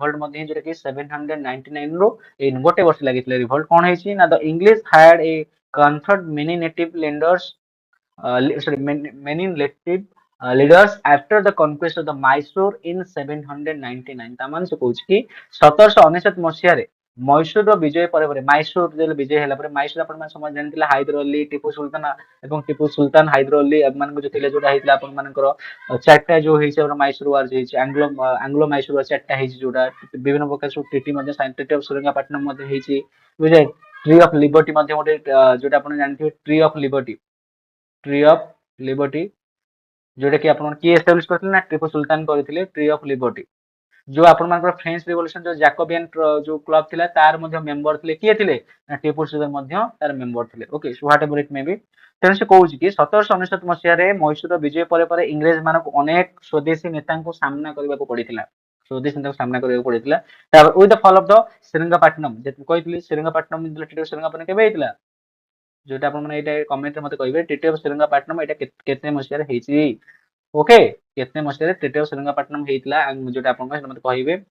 ରିଭଲ୍ଟ ମଧ୍ୟ ଯୋଉଟା କି 799 ରୁ ଏଇ ଗୋଟେ ବର୍ଷ ଲାଗିଥିଲା ରିଭଲ୍ଟ। କଣ ହେଇଛି ନା ଦ ଇଂଲିଶ ହାଡ ଏ comfort many native lenders sorry many native leaders after the conquest of the Mysore in 799 ତା ମାନେ ସେ କହୁଛି କି 1799 ମସିହାରେ ମୈଶୂରର ବିଜୟ ପରେ ପରେ ମାଇସୋର ଯେତେବେଳେ ବିଜୟ ହେଲା ପରେ ମାଇସୋର ଆପଣମାନେ ସମସ୍ତେ ଜାଣିଥିଲେ ହାଇଦର ଅଲି ଟିପୁ ସୁଲତାନ ଏବଂ ଟିପୁ ସୁଲତାନ ହାଇଦର ଅଲି ଏମାନଙ୍କୁ ଯୋଉ ଥିଲେ ଯୋଉଟା ହେଇଥିଲା ଆପଣମାନଙ୍କର ଚାରିଟା ଯୋଉ ହେଇଛି ଆମର ମାଇସୋର ୱାର ହେଇଛି ଆଙ୍ଗ୍ଲୋ ମାଇସୋର ୱାର ଚାରିଟା ହେଇଛି ଯୋଉଟା ବିଭିନ୍ନ ପ୍ରକାର ସବୁ ଟ୍ରିଟି ମଧ୍ୟ ଟ୍ରିଟି ଅଫ ସେରିଙ୍ଗପାଟନମ ମଧ୍ୟ ହେଇଛି ବୁଝିଲେ। ट्री ऑफ लिबर्टी ମଧ୍ୟ ଗୋଟେ ଯୋଉଟା ଆପଣ ଜାଣିଥିବେ ट्री ऑफ लिबर्टी जोटा कि आपण किए एस्टाब्लिश करथिले ना टीपू सुल्तान करथिले ट्री ऑफ लिबर्टी जो आपण मानकर फ्रेंच रिवॉल्यूशन जो जैकोबियन जो क्लब थिला तार मध्ये मेंबर थिले किए थिले ना टीपू सुल्तान मध्ये तार मेंबर थिले okay so what ever it may be. तेणु से कहूँ कि 1799 मसीह मैसूर विजय पर पर इंग्रेज मान अनेक स्वदेशी नेता सामना करने को पड़ता स्वदेशी नेता सामना करने को पड़ता with the fall of the Seringapatam कही सेरिंगापाटनम सेरिंगापाटनम केबे हेतिला जोटा आपण माने एटा कमेंट रे मते कहिबे ट्रीटी ऑफ सेरिंगापाटनम एटा केते मसीह रे हेछि ओके केते मसीह रे ट्रीटी ऑफ सेरिंगापाटनम हेतिला जोटा आपण मते कहिबे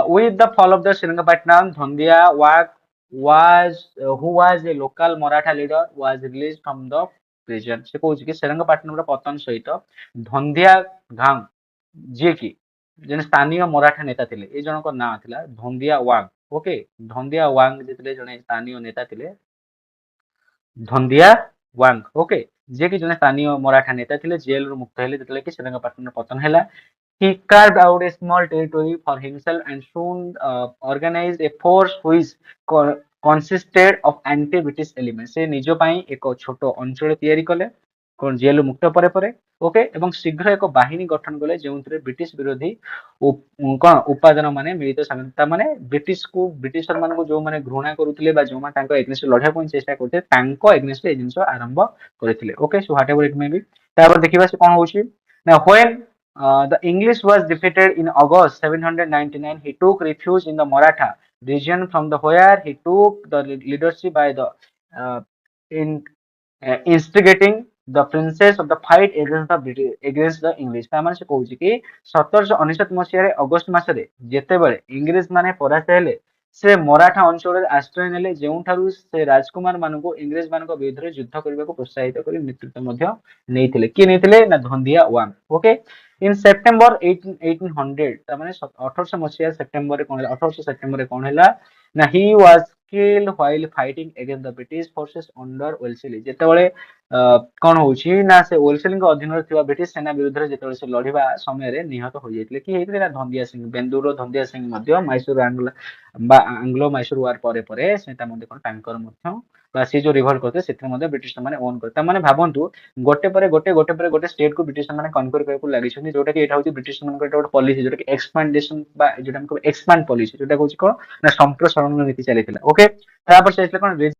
with the fall of the Seringapatam Dhondia who was a local Maratha leader was released from the prison से कहूँ कि सेरंगपाटनम पतन सहित धंदिया गांव जी की जन स्थानीय मराठा नेता थिले ए जनक नाम थिला धंदिया वांग ओके धंदिया वांग जेतले जने स्थानीय नेता थिले धंदिया वांग ओके जे कि जने स्थानीय मराठा नेता थिले जेल रु मुक्त हेले जेतले कि सेरंगपाटनम पतन हैला। He carved out a small territory for himself and soon organized a force which consisted of anti-British elements. से निज पाई एक छोट अंचल तैयारी कले कोन जेल मुक्त परे परे ओके एवं शीघ्र एक बाहिनी गठन कले जेउथरे ब्रिटिश विरोधी कोन उपादान माने मिलित सामिलता माने ब्रिटिश को ब्रिटिशर मान को जो माने घृणा करूथिले बा जो माने तांको एग्नेस्ट लढा को चेष्टा करथे तांको एग्नेस्ट ए जिंस आरंभ करथिले okay so what ever it may be. तापर देखिबा से कोन होछि ना when the English was defeated in August 799. He took refuge in the Maratha region from the where he took the leadership by the uh, in instigating the princess of the fight against the British against the English ता माने से कहूची कि 1799 मसीह अगस्त मासरे जेतेबेले English माने परास्त हेले से मराठा अंचल आश्रय नेले जेउठारु से राजकुमार मानको इंग्लिश मानको विरुद्ध युद्ध करबा को प्रोत्साहित करी नेतृत्व मध्य नेइथिले कि नेइथिले ना धंदिया वान ओके इन सेप्टेम्बर 1800 ता माने 1800 मसीहा सेप्टेम्बर रे कोन 1800 सेप्टेम्बर रे कोन हैला ना he was killed while fighting against the British forces under Wellesley जेतेबेले कोन होउची ना से वेल्सेली को अधीन थिबा ब्रिटिश सेना विरुद्ध रे जेतेबेले से लढिबा समय रे निहत हो जायतिले कि हेतिले ना धंदिया सिंह बेंदूर धंदिया सिंह मध्य मैसूर आंग्लो मैसूर वार परे परे सेटा मध्य कोन टैंकर मध्य बा से जो रिवोल्ट करते सेथे मध्य ब्रिटिश माने ओन करते माने भाबंतु गोटे पर गोटे स्टेट को ब्रिटिश माने कन्कर करको लागि छथि जोटा कि एटा होची ब्रिटिश मानकर एटा गोटे पॉलिसी जोटा कि एक्सपांडेशन बा जोटा हम एक्सपांड पॉलिसी जोटा कहूची कोन ना संप्रसारण नीति चलिथिला ओके तापर से कोन